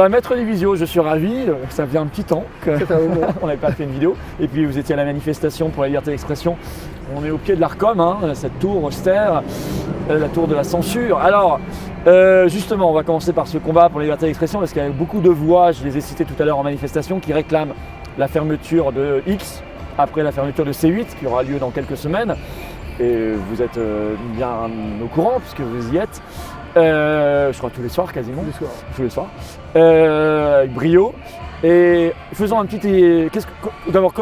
Maître Divisio, je suis ravi, ça fait un petit temps qu'on n'avait pas fait une vidéo. Et puis vous étiez à la manifestation pour la liberté d'expression. On est au pied de l'Arcom, cette tour austère, la tour de la censure. Alors, justement, on va commencer par ce combat pour la liberté d'expression parce qu'il y a beaucoup de voix, je les ai citées tout à l'heure en manifestation, qui réclament la fermeture de X après la fermeture de C8 qui aura lieu dans quelques semaines. Et vous êtes bien au courant puisque vous y êtes. Je crois tous les soirs quasiment. Tous les soirs. Avec brio. Et faisons un petit. D'abord,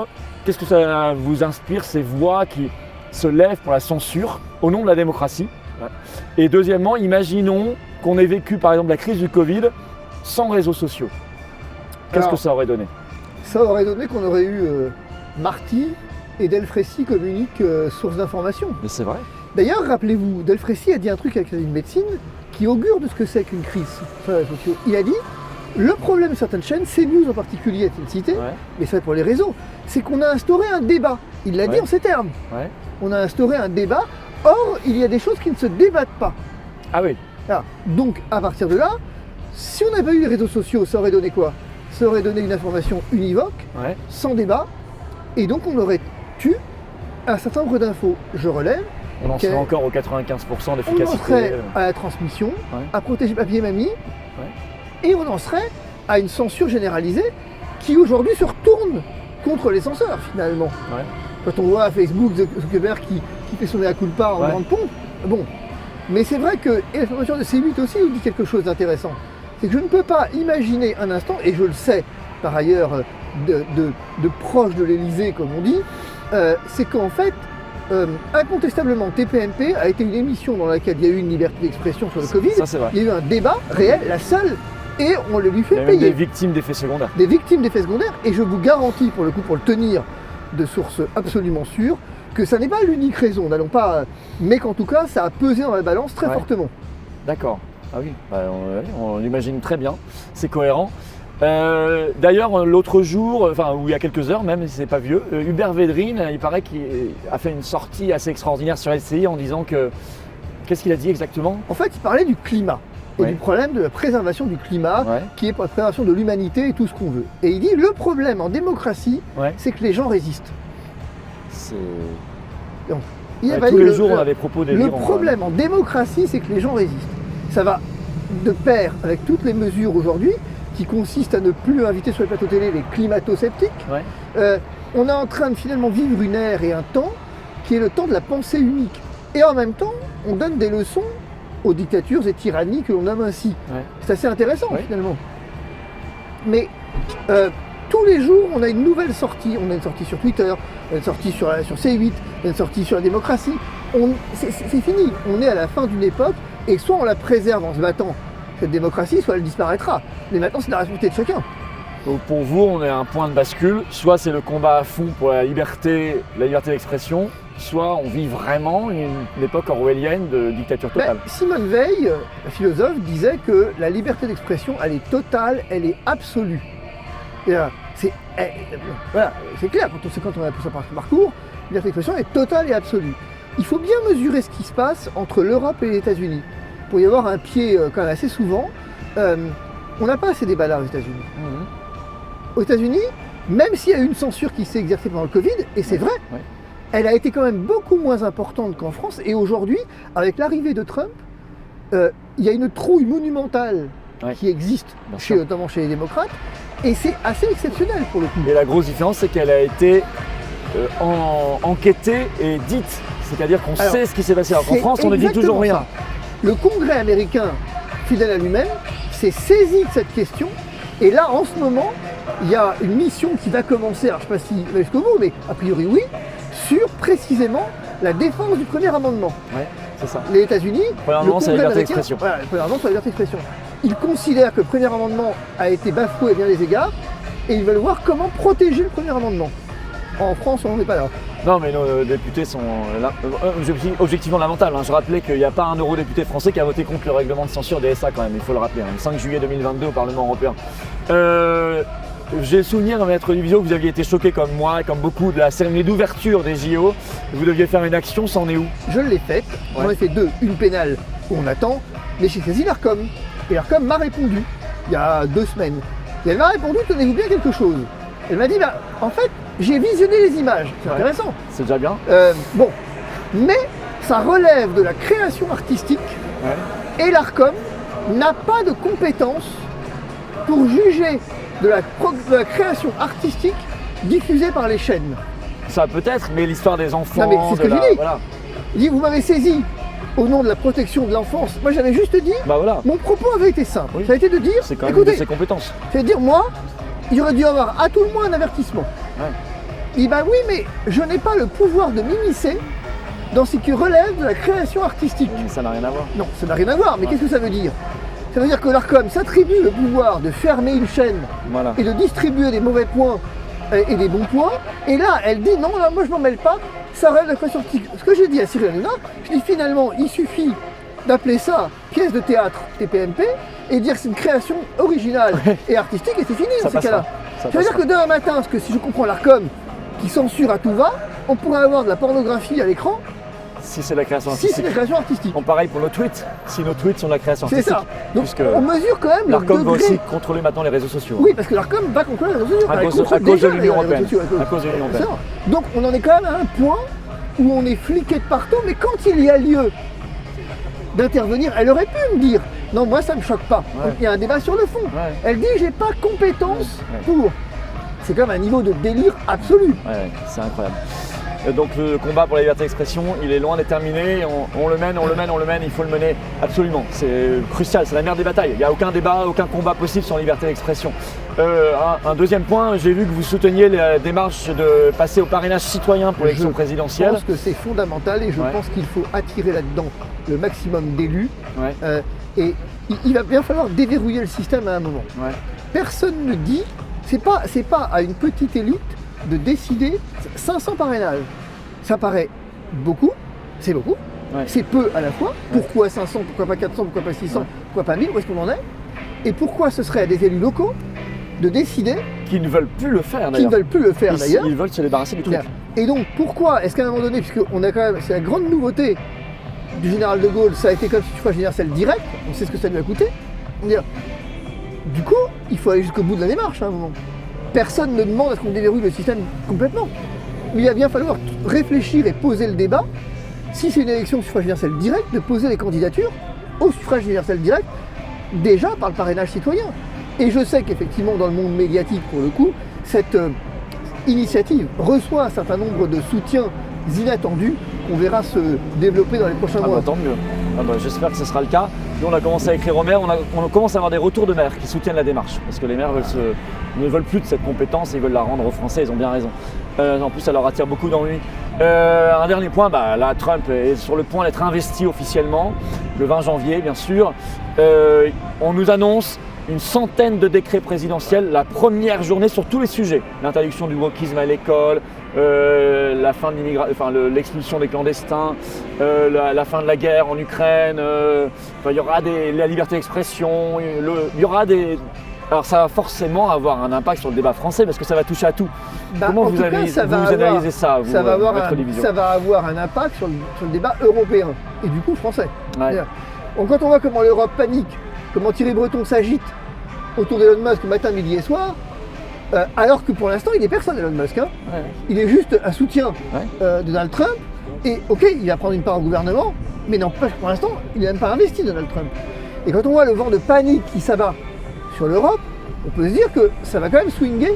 qu'est-ce que ça vous inspire, ces voix qui se lèvent pour la censure au nom de la démocratie? Et deuxièmement, imaginons qu'on ait vécu par exemple la crise du Covid sans réseaux sociaux. Qu'est-ce que ça aurait donné? Ça aurait donné qu'on aurait eu Marty et Delfrécy comme unique source d'information. Mais c'est vrai. D'ailleurs, rappelez-vous, Delfrécy a dit un truc avec la médecine qui augure de ce que c'est qu'une crise sur les réseaux sociaux. Il a dit, le problème de certaines chaînes, CNews en particulier est cité, mais ça pour les réseaux, c'est qu'on a instauré un débat. Il l'a dit en ces termes. On a instauré un débat, or il y a des choses qui ne se débattent pas. Ah oui. Alors, donc à partir de là, si on n'avait pas eu les réseaux sociaux, ça aurait donné quoi? Ça aurait donné une information univoque, sans débat, et donc on aurait eu un certain nombre d'infos. Je relève. On en serait encore aux 95% d'efficacité. On en serait à la transmission, à protéger papier mamie, et on en serait à une censure généralisée qui aujourd'hui se retourne contre les censeurs finalement. Quand on voit Facebook Zuckerberg qui fait son mea culpa en grande pompe, bon. Mais c'est vrai que et l'information de C8 aussi nous dit quelque chose d'intéressant. C'est que je ne peux pas imaginer un instant, et je le sais par ailleurs de proche de l'Élysée comme on dit, c'est qu'en fait, incontestablement, TPMP a été une émission dans laquelle il y a eu une liberté d'expression sur le Covid. Il y a eu un débat réel, la seule, et on le lui fait payer. Des victimes d'effets secondaires. Des victimes d'effets secondaires, et je vous garantis, pour le coup, pour le tenir de sources absolument sûres, que ça n'est pas l'unique raison. N'allons pas, mais qu'en tout cas, ça a pesé dans la balance très fortement. D'accord. Ah oui, on l'imagine très bien. C'est cohérent. D'ailleurs, l'autre jour, ou il y a quelques heures même, c'est pas vieux, Hubert Védrine, il paraît qu'il a fait une sortie assez extraordinaire sur LCI en disant que... Qu'est-ce qu'il a dit exactement? En fait, il parlait du climat et du problème de la préservation du climat, qui est pour la préservation de l'humanité et tout ce qu'on veut. Et il dit, le problème en démocratie, c'est que les gens résistent. Donc, tous les jours, on a des propos délirants. Le problème en démocratie, c'est que les gens résistent. Ça va de pair avec toutes les mesures aujourd'hui qui consiste à ne plus inviter sur les plateaux télé les climato-sceptiques. On est en train de finalement vivre une ère et un temps qui est le temps de la pensée unique. Et en même temps, on donne des leçons aux dictatures et tyrannies que l'on nomme ainsi. C'est assez intéressant finalement. Mais tous les jours, on a une nouvelle sortie. On a une sortie sur Twitter, on a une sortie sur C8, on a une sortie sur la démocratie. C'est fini. On est à la fin d'une époque et soit on la préserve en se battant cette démocratie, soit elle disparaîtra. Mais maintenant, c'est la responsabilité de chacun. Donc pour vous, on est à un point de bascule. Soit c'est le combat à fond pour la liberté d'expression, soit on vit vraiment une époque orwellienne de dictature totale. Simone Veil, la philosophe, disait que la liberté d'expression, elle est totale, elle est absolue. C'est clair, quand on a tout ça par parcours, la liberté d'expression est totale et absolue. Il faut bien mesurer ce qui se passe entre l'Europe et les États-Unis. Pour y avoir un pied quand même assez souvent, on n'a pas ces débats-là aux États-Unis. Aux États-Unis, même s'il y a eu une censure qui s'est exercée pendant le Covid, et c'est vrai, elle a été quand même beaucoup moins importante qu'en France. Et aujourd'hui, avec l'arrivée de Trump, il y a une trouille monumentale qui existe, notamment chez les démocrates, et c'est assez exceptionnel pour le coup. Et la grosse différence, c'est qu'elle a été enquêtée et dite. C'est-à-dire qu'on sait ce qui s'est passé. Alors qu'en France, on ne dit toujours rien. Le Congrès américain, fidèle à lui-même, s'est saisi de cette question. Et là, en ce moment, il y a une mission qui va commencer, alors je ne sais pas si va jusqu'au bout, mais a priori oui, sur précisément la défense du premier amendement. C'est ça. Les États-Unis, le premier amendement, c'est la liberté d'expression. Voilà, le premier amendement, c'est la liberté d'expression. Ils considèrent que le premier amendement a été bafoué à bien des égards, et ils veulent voir comment protéger le premier amendement. En France, on n'en est pas là. Non, mais nos députés sont objectivement lamentables. Je rappelais qu'il n'y a pas un eurodéputé français qui a voté contre le règlement de censure des SA quand même, il faut le rappeler. Le 5 juillet 2022 au Parlement européen. J'ai le souvenir, Maître Divisio, que vous aviez été choqué comme moi, comme beaucoup, de la cérémonie d'ouverture des JO. Vous deviez faire une action, c'en est où? Je l'ai faite. J'en ai fait deux. Une pénale où on attend, mais j'ai saisi l'Arcom. Et l'Arcom m'a répondu. il y a 2 semaines. Et elle m'a répondu, tenez-vous bien quelque chose. Elle m'a dit, bah, en fait, j'ai visionné les images. C'est intéressant. C'est déjà bien. Bon, mais ça relève de la création artistique et l'Arcom n'a pas de compétences pour juger de la création artistique diffusée par les chaînes. Ça peut-être, mais l'histoire des enfants. Non, mais c'est ce que je dis. Voilà. Il dit, vous m'avez saisi au nom de la protection de l'enfance. Moi, j'avais juste dit, mon propos avait été simple. Oui. Ça a été de dire, C'est quand même écoutez, de ses compétences. c'est de dire, moi, il aurait dû avoir à tout le moins un avertissement. Ouais. Il dit, bah oui, mais je n'ai pas le pouvoir de m'immiscer dans ce qui relève de la création artistique. Ça n'a rien à voir. Non, ça n'a rien à voir, mais qu'est-ce que ça veut dire? Ça veut dire que l'Arcom s'attribue le pouvoir de fermer une chaîne et de distribuer des mauvais points et des bons points. Et là, elle dit, non, là, moi je m'en mêle pas, ça relève de la création artistique. Ce que j'ai dit à Cyril Hanouna, je dis finalement, il suffit d'appeler ça pièce de théâtre TPMP et dire que c'est une création originale et artistique et c'est fini dans ces cas-là. Ça veut dire que demain matin, parce que si je comprends l'Arcom qui censure à tout va, on pourrait avoir de la pornographie à l'écran. Si c'est la création artistique. Si c'est la création artistique. Bon, pareil pour nos tweets. Si nos tweets sont de la création artistique. C'est ça. Donc on mesure quand même le l'Arcom degré. va aussi contrôler maintenant les réseaux sociaux. Oui, parce que l'Arcom va contrôler les réseaux sociaux. À cause de l'Union européenne. À cause de l'Union européenne. Donc on en est quand même à un point où on est fliqué de partout, mais quand il y a lieu d'intervenir, elle aurait pu me dire non, moi ça me choque pas. Ouais. Il y a un débat sur le fond. Ouais. Elle dit j'ai pas compétence pour. C'est quand même un niveau de délire absolu. Ouais, c'est incroyable. Donc le combat pour la liberté d'expression, il est loin d'être terminé, on le mène, il faut le mener absolument. C'est crucial, c'est la mère des batailles. Il n'y a aucun débat, aucun combat possible sans liberté d'expression. Un deuxième point, j'ai vu que vous souteniez la démarche de passer au parrainage citoyen pour l'élection présidentielle. Je pense que c'est fondamental et je pense qu'il faut attirer là-dedans le maximum d'élus. Et il va bien falloir déverrouiller le système à un moment. Personne ne dit, c'est pas à une petite élite de décider 500 parrainages. Ça paraît beaucoup, c'est beaucoup, c'est peu à la fois. Pourquoi 500, pourquoi pas 400, pourquoi pas 600, pourquoi pas 1000, où est-ce qu'on en est? Et pourquoi ce serait à des élus locaux de décider qui ne veulent plus le faire d'ailleurs. Qui ne veulent plus le faire d'ailleurs. Ils veulent se débarrasser du truc. Et donc pourquoi est-ce qu'à un moment donné, puisque on a quand même, c'est la grande nouveauté du général de Gaulle, ça a été comme suffrage universel direct, on sait ce que ça lui a coûté. Du coup, il faut aller jusqu'au bout de la démarche à un moment. Personne ne demande à ce qu'on déverrouille le système complètement. Mais il va bien falloir réfléchir et poser le débat. Si c'est une élection au suffrage universel direct, de poser les candidatures au suffrage universel direct, déjà par le parrainage citoyen. Et je sais qu'effectivement, dans le monde médiatique, pour le coup, cette initiative reçoit un certain nombre de soutiens inattendus qu'on verra se développer dans les prochains mois. Tant mieux. J'espère que ce sera le cas. Nous, on a commencé à écrire aux maires, on commence à avoir des retours de maires qui soutiennent la démarche. Parce que les maires ne veulent plus de cette compétence et ils veulent la rendre aux Français, ils ont bien raison. En plus, ça leur attire beaucoup d'ennuis. Un dernier point, là, Trump est sur le point d'être investi officiellement, le 20 janvier, bien sûr. On nous annonce une centaine de décrets présidentiels la première journée sur tous les sujets. L'interdiction du wokisme à l'école, la fin de l'expulsion des clandestins, la fin de la guerre en Ukraine, il y aura la liberté d'expression, il y aura des... Alors ça va forcément avoir un impact sur le débat français parce que ça va toucher à tout. Comment vous analysez ça, ça va avoir un impact sur le débat européen et du coup français. Donc, quand on voit comment l'Europe panique, comment Thierry Breton s'agite autour d'Elon Musk matin, midi et soir, alors que pour l'instant il n'est personne Elon Musk. Il est juste un soutien de Donald Trump et ok, il va prendre une part au gouvernement, mais non, pour l'instant il n'est même pas investi Donald Trump. Et quand on voit le vent de panique qui s'abat sur l'Europe, on peut se dire que ça va quand même swinger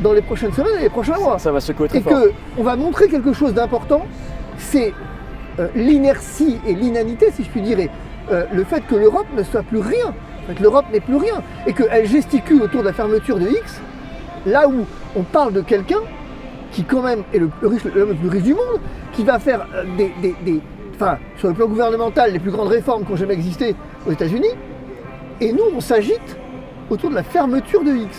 dans les prochaines semaines et les prochains mois. Ça va secouer très fort. Et qu'on va montrer quelque chose d'important, c'est l'inertie et l'inanité, si je puis dire, et le fait que l'Europe ne soit plus rien, que l'Europe n'est plus rien, et qu'elle gesticule autour de la fermeture de X, là où on parle de quelqu'un qui quand même est l'homme le plus riche du monde, qui va faire sur le plan gouvernemental, les plus grandes réformes qui ont jamais existé aux États-Unis, et nous on s'agite autour de la fermeture de X.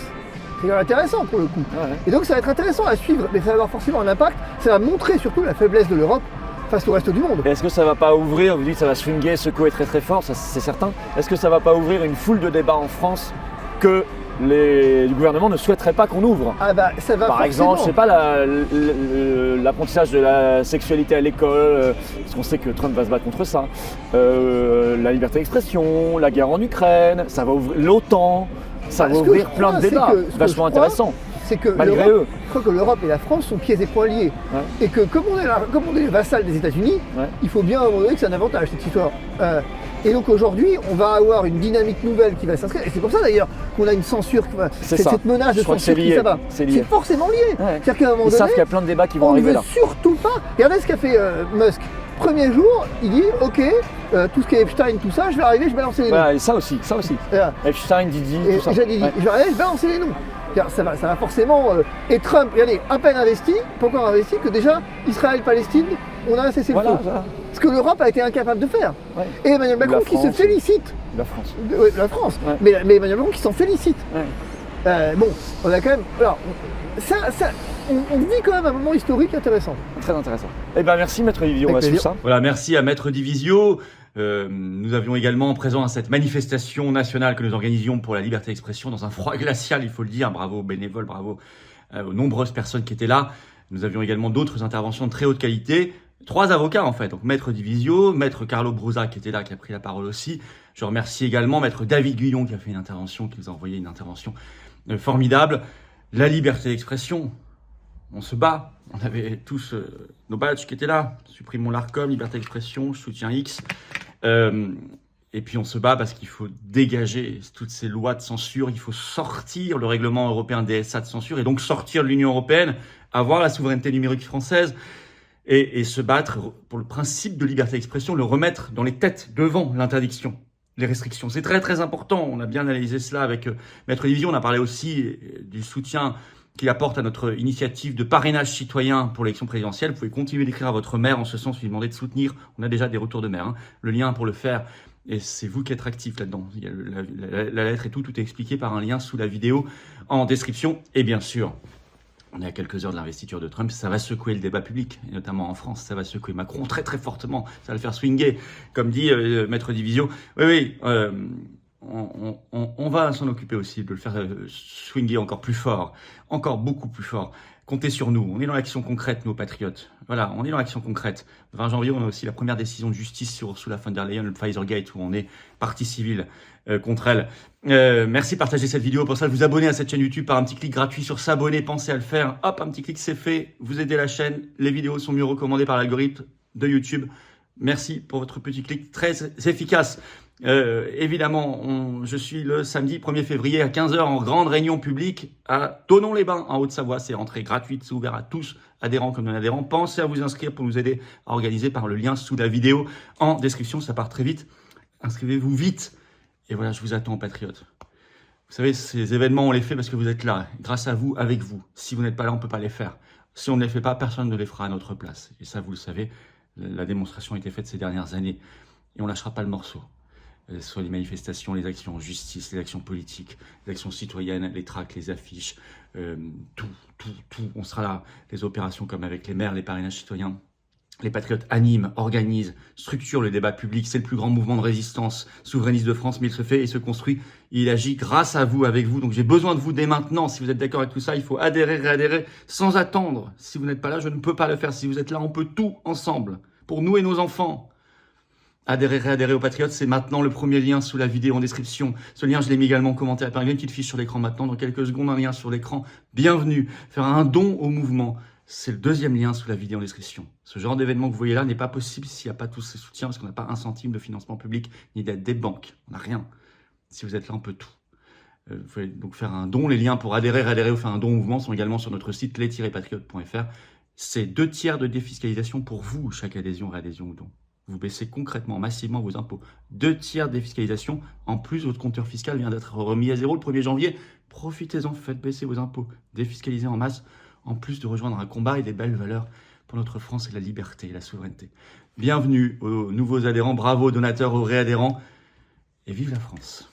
C'est quand même intéressant pour le coup. Et donc ça va être intéressant à suivre, mais ça va avoir forcément un impact, ça va montrer surtout la faiblesse de l'Europe face au reste du monde. Est-ce que ça va pas ouvrir, vous dites que ça va swinger, secouer très très fort, ça c'est certain, est-ce que ça va pas ouvrir une foule de débats en France que le gouvernement ne souhaiterait pas qu'on ouvre. Ah bah ça va. Par exemple, je sais pas, l'apprentissage de la sexualité à l'école, parce qu'on sait que Trump va se battre contre ça. La liberté d'expression, la guerre en Ukraine, ça va ouvrir l'OTAN, ça va ouvrir plein de débats vachement intéressants. C'est que malgré eux. Je crois que l'Europe et la France sont pieds et poings liés. Et que comme on est les vassals des États-Unis, il faut bien à un moment donné que c'est un avantage cette histoire. Et donc aujourd'hui, on va avoir une dynamique nouvelle qui va s'inscrire. Et c'est pour ça d'ailleurs qu'on a une censure, cette menace de censure qui s'abat. C'est forcément lié. C'est-à-dire qu'à un moment donné, ils savent qu'il y a plein de débats qui vont arriver là. On ne veut surtout pas. Regardez ce qu'a fait Musk. Premier jour, il dit ok, tout ce qui est Epstein, tout ça, je vais arriver, je vais lancer les noms. Et ça aussi. Epstein, Didi, tout ça. Je vais arriver, je vais lancer les noms. Ça va forcément. Et Trump, regardez, à peine investi, pas encore investi, que déjà Israël-Palestine, on a un cessez-le-feu. Ce que l'Europe a été incapable de faire. Et Emmanuel Macron qui se félicite. La France. La France. Mais Emmanuel Macron qui s'en félicite. Bon, on a quand même. Alors, on vit quand même un moment historique intéressant. Très intéressant. Eh bien, merci Maître Divisio, on va suivre ça. Voilà, merci à Maître Divisio. Nous avions également présent à cette manifestation nationale que nous organisions pour la liberté d'expression dans un froid glacial, il faut le dire. Bravo aux bénévoles, bravo aux nombreuses personnes qui étaient là. Nous avions également d'autres interventions de très haute qualité. 3 avocats en fait, donc Maître Divisio, Maître Carlo Brusa qui était là, qui a pris la parole aussi. Je remercie également Maître David Guyon qui a fait une intervention, qui nous a envoyé une intervention formidable. La liberté d'expression, on se bat. On avait tous nos badges qui étaient là. Supprimons l'ARCOM, liberté d'expression, je soutiens X. Et puis on se bat parce qu'il faut dégager toutes ces lois de censure. Il faut sortir le règlement européen DSA de censure et donc sortir de l'Union européenne, avoir la souveraineté numérique française et se battre pour le principe de liberté d'expression, le remettre dans les têtes devant l'interdiction. Les restrictions, c'est très très important. On a bien analysé cela avec Maître Divisio. On a parlé aussi du soutien qu'il apporte à notre initiative de parrainage citoyen pour l'élection présidentielle. Vous pouvez continuer d'écrire à votre maire en ce sens, lui demander de soutenir. On a déjà des retours de maire. Le lien pour le faire, et c'est vous qui êtes actif là-dedans. La lettre et tout est expliqué par un lien sous la vidéo en description. Et bien sûr, on est à quelques heures de l'investiture de Trump, ça va secouer le débat public, et notamment en France, ça va secouer Macron très très fortement, ça va le faire swinguer, comme dit Maître Divisio. Oui, on va s'en occuper aussi, de le faire swinguer encore plus fort, encore beaucoup plus fort. Comptez sur nous, on est dans l'action concrète, nos patriotes. Voilà, on est dans l'action concrète. Le 20 janvier, on a aussi la première décision de justice sur Ursula von der Leyen, le Pfizergate, où on est partie civile contre elle. Merci de partager cette vidéo. Pour ça, de vous abonner à cette chaîne YouTube par un petit clic gratuit sur s'abonner. Pensez à le faire. Hop, un petit clic, c'est fait. Vous aidez la chaîne. Les vidéos sont mieux recommandées par l'algorithme de YouTube. Merci pour votre petit clic très efficace. Évidemment, je suis le samedi 1er février à 15h en grande réunion publique à Thonon-les-Bains en Haute-Savoie. C'est entrée gratuite, c'est ouvert à tous, adhérents comme non-adhérents. Pensez à vous inscrire pour nous aider à organiser par le lien sous la vidéo en description. Ça part très vite. Inscrivez-vous vite. Et voilà, je vous attends, patriotes. Vous savez, ces événements, on les fait parce que vous êtes là, grâce à vous, avec vous. Si vous n'êtes pas là, on ne peut pas les faire. Si on ne les fait pas, personne ne les fera à notre place. Et ça, vous le savez, la démonstration a été faite ces dernières années. Et on ne lâchera pas le morceau. Sur les manifestations, les actions en justice, les actions politiques, les actions citoyennes, les tracts, les affiches, tout. On sera là. Les opérations comme avec les maires, les parrainages citoyens. Les patriotes animent, organisent, structurent le débat public. C'est le plus grand mouvement de résistance souverainiste de France, mais il se fait et se construit. Il agit grâce à vous, avec vous. Donc j'ai besoin de vous dès maintenant. Si vous êtes d'accord avec tout ça, il faut adhérer, réadhérer sans attendre. Si vous n'êtes pas là, je ne peux pas le faire. Si vous êtes là, on peut tout ensemble. Pour nous et nos enfants. Adhérer, réadhérer aux Patriotes, c'est maintenant le premier lien sous la vidéo en description. Ce lien, je l'ai mis également en commentaire. Apparemment, une petite fiche sur l'écran maintenant. Dans quelques secondes, un lien sur l'écran. Bienvenue. Faire un don au mouvement. C'est le deuxième lien sous la vidéo en description. Ce genre d'événement que vous voyez là n'est pas possible s'il n'y a pas tous ces soutiens, parce qu'on n'a pas un centime de financement public, ni d'aide des banques. On n'a rien. Si vous êtes là, on peut tout. Vous pouvez donc faire un don. Les liens pour adhérer, réadhérer ou faire un don au mouvement sont également sur notre site les-patriotes.fr. C'est 2 tiers de défiscalisation pour vous, chaque adhésion, réadhésion ou don. Vous baissez concrètement, massivement vos impôts. 2 tiers de défiscalisation. En plus, votre compteur fiscal vient d'être remis à zéro le 1er janvier. Profitez-en, faites baisser vos impôts. Défiscalisez en masse, en plus de rejoindre un combat et des belles valeurs pour notre France et la liberté et la souveraineté. Bienvenue aux nouveaux adhérents, bravo aux donateurs, aux réadhérents, et vive la France.